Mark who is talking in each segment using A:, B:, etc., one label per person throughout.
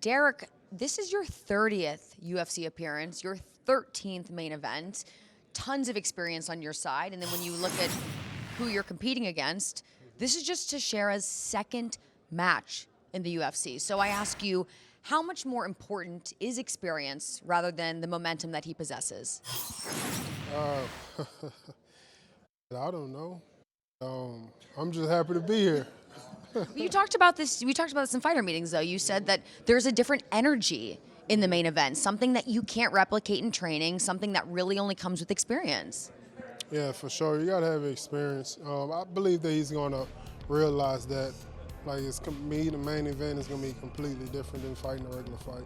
A: Derrick, this is your 30th UFC appearance, your 13th main event, tons of experience on your side. And then when you look at who you're competing against, this is just Teixeira's second match in the UFC. So I ask you, how much more important is experience rather than the momentum that he possesses?
B: I don't know. I'm just happy to be here.
A: You talked about this. We talked about this in fighter meetings, though. You said that there's a different energy in the main event, something that you can't replicate in training, something that really only comes with experience.
B: Yeah, for sure. You gotta have experience. I believe that he's gonna realize that, like, the main event is gonna be completely different than fighting a regular fight.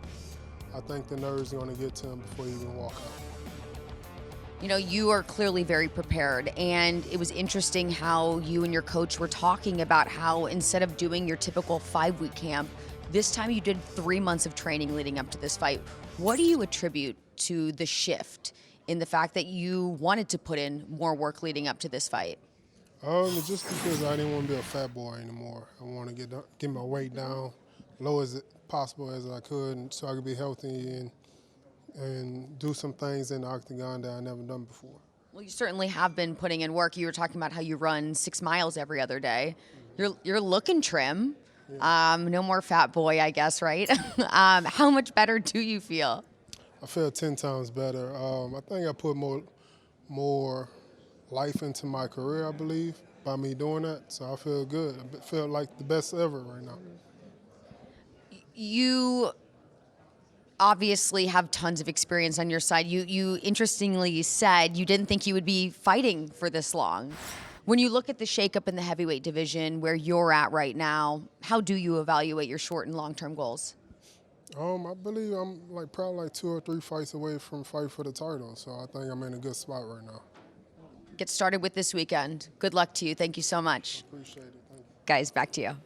B: I think the nerves are gonna get to him before he even walk out.
A: You know, you are clearly very prepared, and it was interesting how you and your coach were talking about how instead of doing your typical 5-week camp, this time you did 3 months of training leading up to this fight. What do you attribute to the shift in the fact that you wanted to put in more work leading up to this fight?
B: Just because I didn't want to be a fat boy anymore. I want to get my weight down low as possible as I could, and so I could be healthy and do some things in the octagon that I never done before.
A: Well, you certainly have been putting in work. You were talking about how you run 6 miles every other day. You're looking trim. Yeah. No more fat boy, I guess, right? How much better do you feel?
B: I feel 10 times better. I think I put more life into my career, I believe, by me doing that. So I feel good. I feel like the best ever right now.
A: You obviously have tons of experience on your side. You interestingly said you didn't think you would be fighting for this long. When you look at the shakeup in the heavyweight division, where you're at right now, how do you evaluate your short and long-term goals?
B: I believe I'm probably 2 or 3 fights away from fight for the title, so I think I'm in a good spot right now.
A: Get started with this weekend. Good luck to you. Thank you so much.
B: Appreciate it. Thank you.
A: Guys, back to you.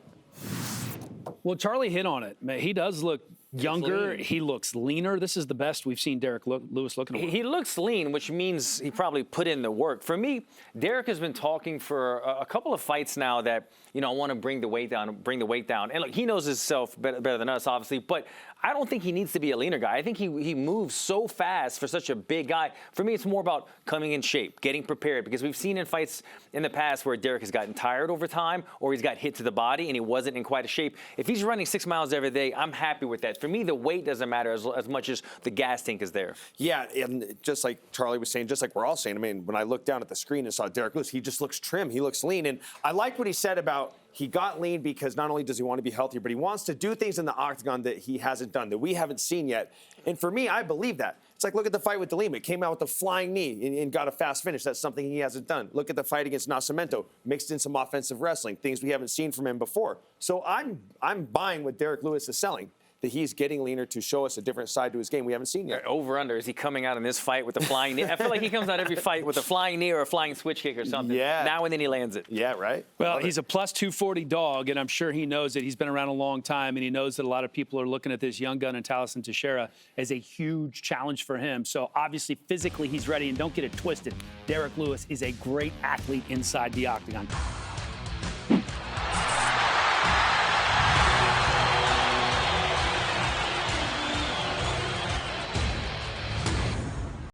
C: Well, Charly hit on it. He does look younger. He looks leaner. This is the best we've seen Derrick Lewis looking at.
D: He looks lean, which means he probably put in the work. For me, Derrick has been talking for a couple of fights now that, I want to bring the weight down. And look, he knows himself better than us, obviously, but I don't think he needs to be a leaner guy. I think he moves so fast for such a big guy. For me, it's more about coming in shape, getting prepared, because we've seen in fights in the past where Derrick has gotten tired over time or he's got hit to the body and he wasn't in quite a shape. If he's running 6 miles every day, I'm happy with that. For me, the weight doesn't matter as much as the gas tank is there.
E: Yeah, and just like Charly was saying, just like we're all saying, when I looked down at the screen and saw Derrick Lewis, he just looks trim, he looks lean. And I like what he said about he got lean because not only does he want to be healthier, but he wants to do things in the octagon that he hasn't done, that we haven't seen yet. And for me, I believe that. It's like, look at the fight with DeLima. It came out with a flying knee and got a fast finish. That's something he hasn't done. Look at the fight against Nascimento. Mixed in some offensive wrestling, things we haven't seen from him before. So I'm buying what Derrick Lewis is selling, that he's getting leaner to show us a different side to his game we haven't seen yet.
D: Over under, is he coming out in this fight with a flying knee? I feel like he comes out every fight with a flying knee or a flying switch kick or something.
E: Yeah.
D: Now and then he lands it.
E: Yeah, right?
C: Well, he's a plus 240 dog, and I'm sure he knows that he's been around a long time, and he knows that a lot of people are looking at this young gun in Tallison Teixeira as a huge challenge for him. So obviously, physically, he's ready, and don't get it twisted. Derrick Lewis is a great athlete inside the octagon.